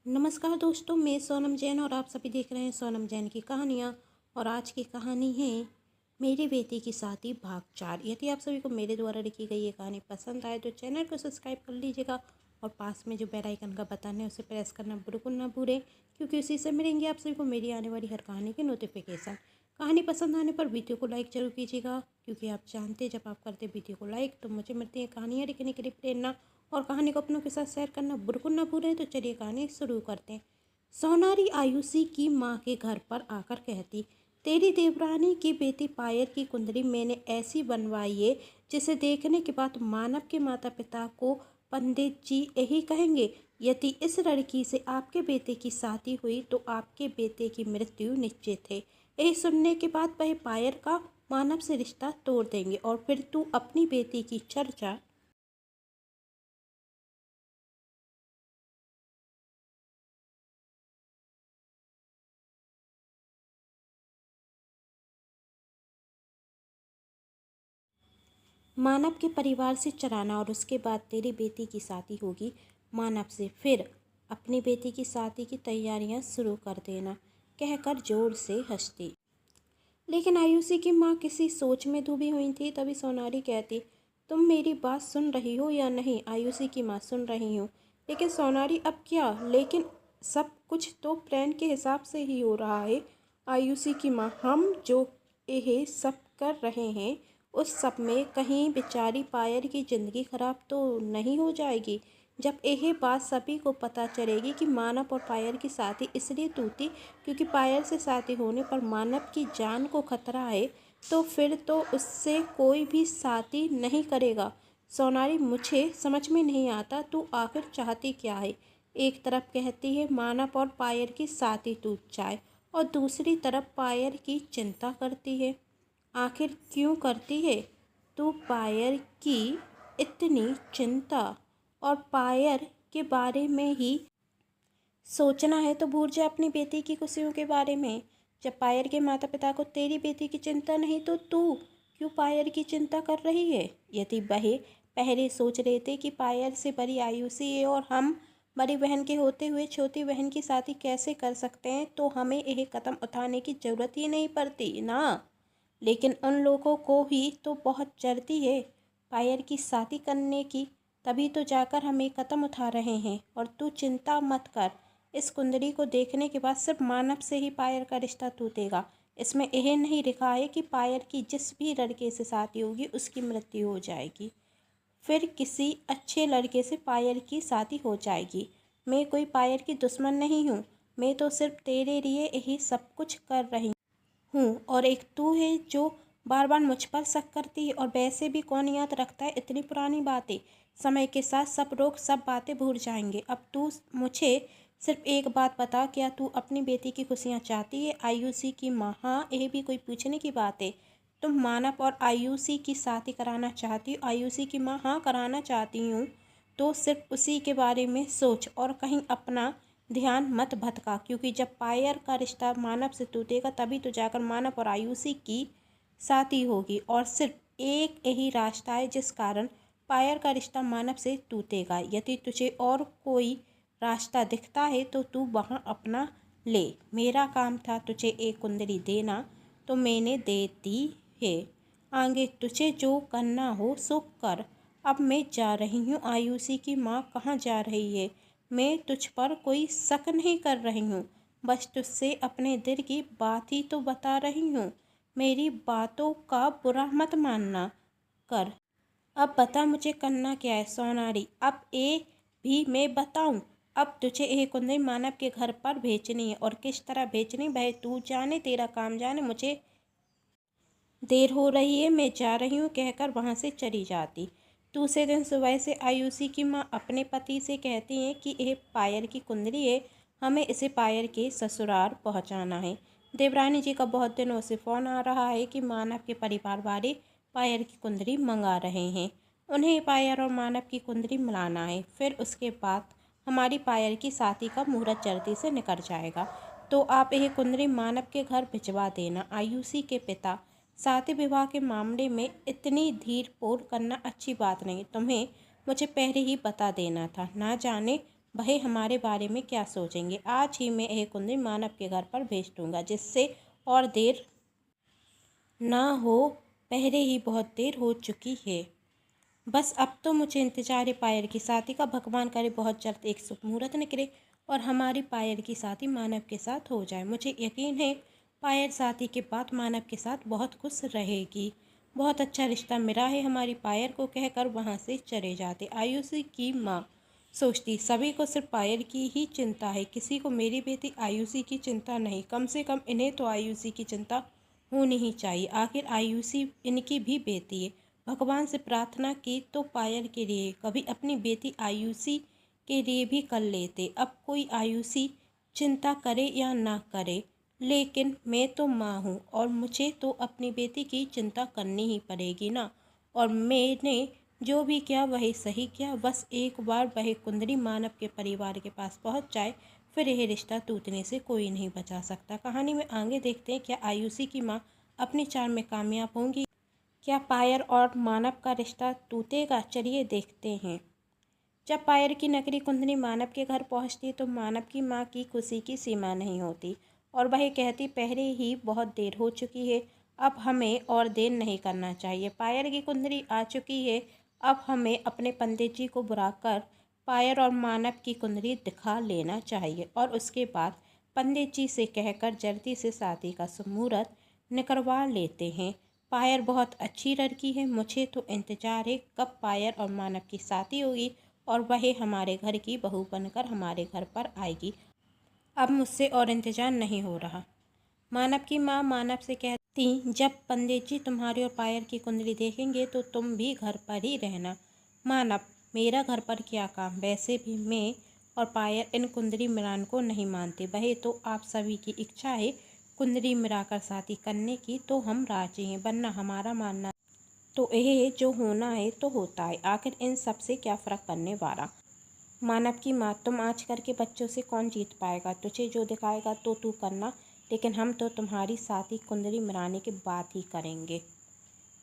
नमस्कार दोस्तों, मैं सोनम जैन और आप सभी देख रहे हैं सोनम जैन की कहानियाँ। और आज की कहानी है मेरी बेटी की शादी भाग 4। यदि आप सभी को मेरे द्वारा लिखी गई ये कहानी पसंद आए तो चैनल को सब्सक्राइब कर लीजिएगा और पास में जो बेल आइकन का बटन है उसे प्रेस करना बिल्कुल ना भूलें, क्योंकि उसी से मिलेंगे आप सभी को मेरी आने वाली हर कहानी की नोटिफिकेशन। कहानी पसंद आने पर वीडियो को लाइक जरूर कीजिएगा, क्योंकि आप जानते हैं जब आप करते वीडियो को लाइक तो मुझे मिलती है कहानियाँ लिखने के लिए प्रेरणा। और कहानी को अपनों के साथ शेयर करना बिल्कुल ना भूलें। तो चलिए कहानी शुरू करते हैं। सोनारी आयुषी की माँ के घर पर आकर कहती, तेरी देवरानी की बेटी पायल की कुंडली मैंने ऐसी बनवाई है जिसे देखने के बाद मानव के माता पिता को पंडित जी यही कहेंगे, यदि इस लड़की से आपके बेटे की शादी हुई तो आपके बेटे की मृत्यु निश्चित है। यही सुनने के बाद वह पायल का मानव से रिश्ता तोड़ देंगे और फिर तू अपनी बेटी की चर्चा मानव के परिवार से चलाना और उसके बाद तेरी बेटी की शादी होगी मानव से, फिर अपनी बेटी की शादी की तैयारियां शुरू कर देना, कहकर जोर से हंसती। लेकिन आयुषी की माँ किसी सोच में डूबी हुई थी। तभी सोनारी कहती, तुम मेरी बात सुन रही हो या नहीं? आयुषी की माँ, सुन रही हूँ। लेकिन सोनारी, अब क्या? लेकिन सब कुछ तो प्लान के हिसाब से ही हो रहा है। आयुषी की माँ, हम जो यह सब कर रहे हैं उस सब में कहीं बेचारी पायल की ज़िंदगी खराब तो नहीं हो जाएगी? जब यह बात सभी को पता चलेगी कि मानव और पायल की शादी इसलिए टूटी क्योंकि पायल से शादी होने पर मानव की जान को खतरा है, तो फिर तो उससे कोई भी शादी नहीं करेगा। सोनारी, मुझे समझ में नहीं आता तू आखिर चाहती क्या है? एक तरफ कहती है मानव और पायल की शादी टूट जाए और दूसरी तरफ पायल की चिंता करती है। आखिर क्यों करती है तू पायल की इतनी चिंता? और पायल के बारे में ही सोचना है तो भूल जा अपनी बेटी की खुशियों के बारे में। जब पायल के माता पिता को तेरी बेटी की चिंता नहीं तो तू क्यों पायल की चिंता कर रही है? यदि वह पहले सोच रहे थे कि पायल से बड़ी आयुषी है और हम बड़ी बहन के होते हुए छोटी बहन की शादी कैसे कर सकते हैं, तो हमें यह कदम उठाने की ज़रूरत ही नहीं पड़ती ना। लेकिन उन लोगों को ही तो बहुत जल्दी है पायल की शादी करने की, तभी तो जाकर हम एक कदम उठा रहे हैं। और तू चिंता मत कर, इस कुंडली को देखने के बाद सिर्फ मानव से ही पायल का रिश्ता टूटेगा। इसमें यह नहीं लिखा है कि पायल की जिस भी लड़के से शादी होगी उसकी मृत्यु हो जाएगी, फिर किसी अच्छे लड़के से पायल की शादी हो जाएगी। मैं कोई पायल की दुश्मन नहीं हूँ, मैं तो सिर्फ तेरे लिए यही सब कुछ कर रही हूँ। और एक तू है जो बार बार मुझ पर शक करती है, और वैसे भी कौन याद रखता है इतनी पुरानी बातें? समय के साथ सब लोग सब बातें भूल जाएंगे। अब तू मुझे सिर्फ एक बात बता, क्या तू अपनी बेटी की खुशियाँ चाहती है? आयुषी की माँ, हाँ, यह भी कोई पूछने की बात है? तुम मानव और आयुषी की शादी कराना चाहती हो? आयुषी की माँ, हाँ, कराना चाहती हूँ। तो सिर्फ उसी के बारे में सोच और कहीं अपना ध्यान मत भटका, क्योंकि जब पायल का रिश्ता मानव से टूटेगा तभी तो जाकर मानव और आयुषी की शादी होगी। और सिर्फ एक यही रास्ता है जिस कारण पायल का रिश्ता मानव से टूटेगा। यदि तुझे और कोई रास्ता दिखता है तो तू वहाँ अपना ले। मेरा काम था तुझे एक कुंडली देना, तो मैंने दे दी है। आगे तुझे जो करना हो सो कर। अब मैं जा रही हूँ। आयुषी की माँ, कहाँ जा रही है? मैं तुझ पर कोई शक नहीं कर रही हूँ, बस तुझसे अपने दिल की बात ही तो बता रही हूँ। मेरी बातों का बुरा मत मानना कर। अब बता मुझे करना क्या है सोनारी? अब ये भी मैं बताऊं? अब तुझे यह कुंडली मानव के घर पर भेजनी है, और किस तरह भेजनी वह तू जाने, तेरा काम जाने। मुझे देर हो रही है, मैं जा रही हूँ, कहकर वहाँ से चली जाती। दूसरे दिन सुबह से आयुषी की माँ अपने पति से कहती हैं कि यह पायल की कुंडली है, हमें इसे पायल के ससुराल पहुँचाना है। देवरानी जी का बहुत दिनों से फ़ोन आ रहा है कि मानव के परिवार वाले पायल की कुंडली मंगा रहे हैं। उन्हें पायल और मानव की कुंडली मिलाना है, फिर उसके बाद हमारी पायल की शादी का मुहूर्त जल्दी से निकल जाएगा। तो आप यह कुंडली मानव के घर भिजवा देना। आयुषी के पिता, शादी विवाह के मामले में इतनी धीर पोर करना अच्छी बात नहीं। तुम्हें मुझे पहले ही बता देना था, ना जाने वह हमारे बारे में क्या सोचेंगे। आज ही मैं यह कुंदरी मानव के घर पर भेज दूँगा, जिससे और देर ना हो, पहले ही बहुत देर हो चुकी है। बस अब तो मुझे इंतजार है पायल की शादी का। भगवान करे बहुत जल्द एक शुभ मुहूर्त निकले और हमारी पायल की शादी मानव के साथ हो जाए। मुझे यकीन है पायल शादी के बाद मानव के साथ बहुत खुश रहेगी। बहुत अच्छा रिश्ता मिला है हमारी पायल को, कहकर वहाँ से चले जाते। आयुषी की माँ सोचती, सभी को सिर्फ पायल की ही चिंता है, किसी को मेरी बेटी आयुषी की चिंता नहीं। कम से कम इन्हें तो आयुषी की चिंता होनी ही चाहिए, आखिर आयुषी इनकी भी बेटी है। भगवान से प्रार्थना की तो पायल के लिए, कभी अपनी बेटी आयुषी के लिए भी कर लेते। अब कोई आयुषी चिंता करे या ना करे, लेकिन मैं तो माँ हूँ और मुझे तो अपनी बेटी की चिंता करनी ही पड़ेगी ना। और मैंने जो भी किया वही सही किया। बस एक बार वह कुंदरी मानव के परिवार के पास पहुँच जाए, फिर यह रिश्ता टूटने से कोई नहीं बचा सकता। कहानी में आगे देखते हैं, क्या आयुषी की माँ अपने चाल में कामयाब होंगी, क्या पायल और मानव का रिश्ता टूटेगा। चलिए देखते हैं। जब पायल की नगरी कुंदनी मानव के घर पहुंचती तो मानव की माँ की खुशी की सीमा नहीं होती और वह कहती, पहले ही बहुत देर हो चुकी है, अब हमें और देर नहीं करना चाहिए। पायल की कुंदरी आ चुकी है, अब हमें अपने पंडित जी को बुलाकर पायल और मानव की कुंदरी दिखा लेना चाहिए और उसके बाद पंडित जी से कहकर जल्दी से शादी का मुहूर्त निकलवा लेते हैं। पायल बहुत अच्छी लड़की है, मुझे तो इंतज़ार है कब पायल और मानव की शादी होगी और वह हमारे घर की बहू बनकर हमारे घर पर आएगी। अब मुझसे और इंतज़ार नहीं हो रहा। मानव की माँ मानव से कहती, जब पंडित जी तुम्हारी और पायल की कुंडली देखेंगे तो तुम भी घर पर ही रहना। मानव, मेरा घर पर क्या काम, वैसे भी मैं और पायल इन कुंडली मिलान को नहीं मानते। वह तो आप सभी की इच्छा है कुंडली मिलाकर शादी करने की, तो हम राजी हैं, वरना हमारा मानना तो यह जो होना है तो होता है, आखिर इन सब से क्या फ़र्क पड़ने वाला। मानव की माँ, तुम आजकल के बच्चों से कौन जीत पाएगा, तुझे जो दिखाएगा तो तू करना, लेकिन हम तो तुम्हारी शादी कुंडली मिलाने के बाद ही करेंगे।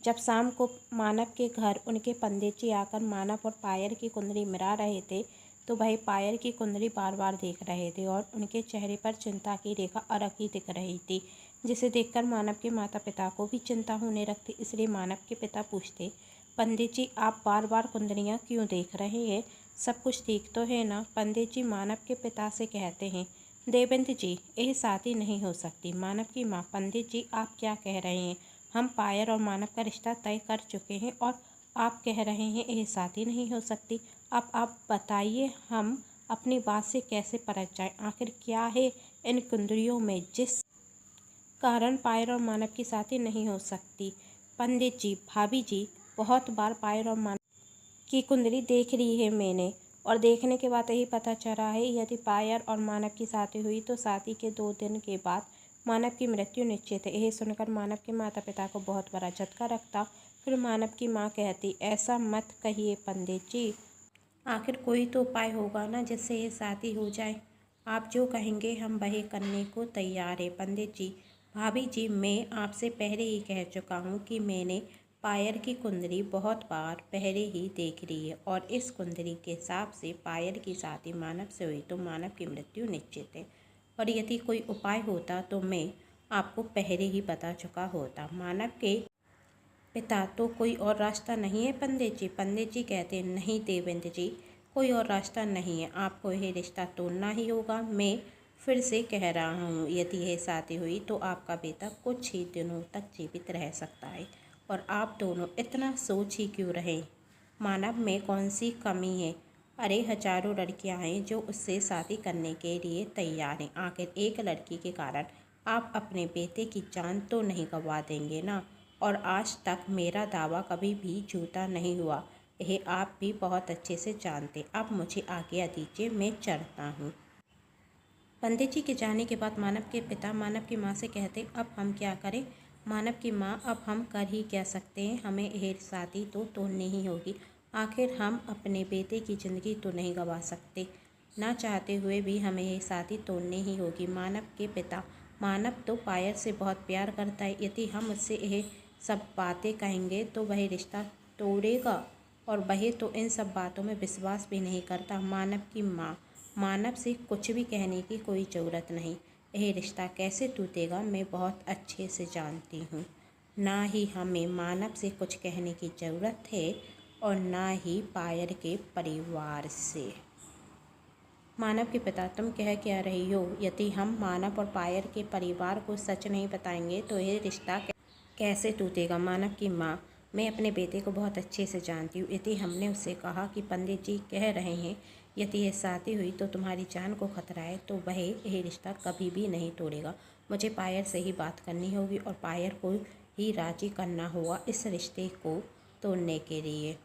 जब शाम को मानव के घर उनके पंडित जी आकर मानव और पायल की कुंडली मिला रहे थे तो वह पायल की कुंडली बार बार देख रहे थे और उनके चेहरे पर चिंता की रेखा अलग ही दिख रही थी, जिसे देखकर मानव के माता पिता को भी चिंता होने लगती। इसलिए मानव के पिता पूछते, पंडित जी आप बार बार कुंडलियाँ क्यों देख रहे हैं, सब कुछ ठीक तो है ना। पंडित जी मानव के पिता से कहते हैं, देवेंद्र जी यह शादी नहीं हो सकती। मानव की माँ, पंडित जी आप क्या कह रहे हैं, हम पायल और मानव का रिश्ता तय कर चुके हैं और आप कह रहे हैं यह शादी नहीं हो सकती। अब आप बताइए हम अपनी बात से कैसे परख जाएं, आखिर क्या है इन कुंडलियों में जिस कारण पायल और मानव की शादी नहीं हो सकती। पंडित जी, भाभी जी, बहुत बार पायल और मानव की कुंडली देख ली है मैंने और देखने के बाद यही पता चला है, यदि पायल और मानव की शादी हुई तो शादी के 2 दिन के बाद मानव की मृत्यु निश्चित है। यह सुनकर मानव के माता पिता को बहुत बड़ा झटका लगता। फिर मानव की माँ कहती, ऐसा मत कहिए पंडित जी, आखिर कोई तो उपाय होगा ना जिससे ये शादी हो जाए। आप जो कहेंगे हम वही करने को तैयार है। पंडित जी, भाभी जी, मैं आपसे पहले ही कह चुका हूँ कि मैंने पायल की कुंडली बहुत बार पहले ही देख ली है और इस कुंडली के हिसाब से पायल की शादी मानव से हुई तो मानव की मृत्यु निश्चित है और यदि कोई उपाय होता तो मैं आपको पहले ही बता चुका होता। मानव के पिता, तो कोई और रास्ता नहीं है पंडित जी। पंडित जी कहते हैं, नहीं देवेंद्र जी, कोई और रास्ता नहीं है, आपको यह रिश्ता तोड़ना ही होगा। मैं फिर से कह रहा हूँ, यदि यह शादी हुई तो आपका बेटा कुछ ही दिनों तक जीवित रह सकता है और आप दोनों इतना सोच ही क्यों रहे। मानव में कौन सी कमी है, अरे हजारों लड़कियां हैं जो उससे शादी करने के लिए तैयार हैं, आखिर एक लड़की के कारण आप अपने बेटे की जान तो नहीं गंवा देंगे ना। और आज तक मेरा दावा कभी भी झूठा नहीं हुआ, यह आप भी बहुत अच्छे से जानते। अब मुझे आज्ञा दीजिए, मैं चलता हूँ। पंडित जी के जाने के बाद मानव के पिता मानव की माँ से कहते, अब हम क्या करें। मानव की माँ, अब हम कर ही क्या सकते हैं, हमें यह शादी तो तोड़नी ही होगी, आखिर हम अपने बेटे की ज़िंदगी तो नहीं गंवा सकते, ना चाहते हुए भी हमें यह शादी तोड़नी ही होगी। मानव के पिता, मानव तो पायल से बहुत प्यार करता है, यदि हम उससे यह सब बातें कहेंगे तो वह रिश्ता तोड़ेगा और वह तो इन सब बातों में विश्वास भी नहीं करता। मानव की माँ, मानव से कुछ भी कहने की कोई ज़रूरत नहीं। यह रिश्ता कैसे टूटेगा मैं बहुत अच्छे से जानती हूँ। ना ही हमें मानव से कुछ कहने की ज़रूरत है और ना ही पायल के परिवार से। मानव के पिता, तुम कह क्या रही हो? यदि हम मानव और पायल के परिवार को सच नहीं बताएंगे तो यह रिश्ता कैसे टूटेगा? मानव की माँ, मैं अपने बेटे को बहुत अच्छे से जानती हूँ। यदि हमने उससे कहा कि पंडित जी कह रहे हैं यदि यह शादी हुई तो तुम्हारी जान को खतरा है, तो वह यह रिश्ता कभी भी नहीं तोड़ेगा। मुझे पायल से ही बात करनी होगी और पायल को ही राजी करना होगा इस रिश्ते को तोड़ने के लिए।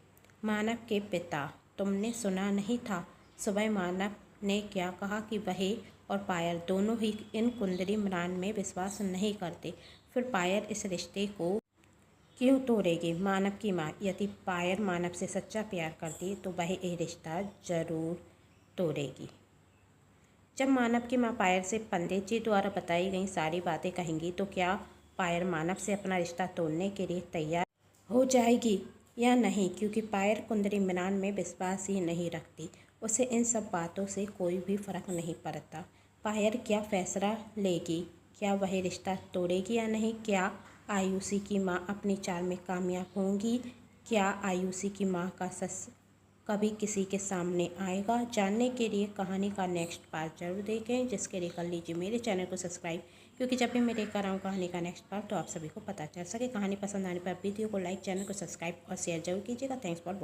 मानव के पिता, तुमने सुना नहीं था सुबह मानव ने क्या कहा कि वह और पायल दोनों ही इन कुंडली मिलान में विश्वास नहीं करते। फिर पायल इस रिश्ते को क्यों तोड़ेगी? मानव की माँ, यदि पायल मानव से सच्चा प्यार करती तो वह ये रिश्ता जरूर तोड़ेगी। जब मानव की माँ पायल से पंडित जी द्वारा बताई गई सारी बातें कहेंगी तो क्या पायल मानव से अपना रिश्ता तोड़ने के लिए तैयार हो जाएगी या नहीं? क्योंकि पायल कुंडली मिलान में विश्वास ही नहीं रखती, उसे इन सब बातों से कोई भी फर्क नहीं पड़ता। पायल क्या फैसला लेगी? क्या वह रिश्ता तोड़ेगी या नहीं? क्या आयुषी की माँ अपनी चाल में कामयाब होंगी? क्या आयुषी की माँ का सच कभी किसी के सामने आएगा? जानने के लिए कहानी का नेक्स्ट पार्ट जरूर देखें, जिसके लिए कर लीजिए मेरे चैनल को सब्सक्राइब, क्योंकि जब भी मैं लेकर आऊँ कहानी का नेक्स्ट पार्ट तो आप सभी को पता चल सके। कहानी पसंद आने पर वीडियो को लाइक, चैनल को सब्सक्राइब और शेयर जरूर कीजिएगा। Thanks for watching.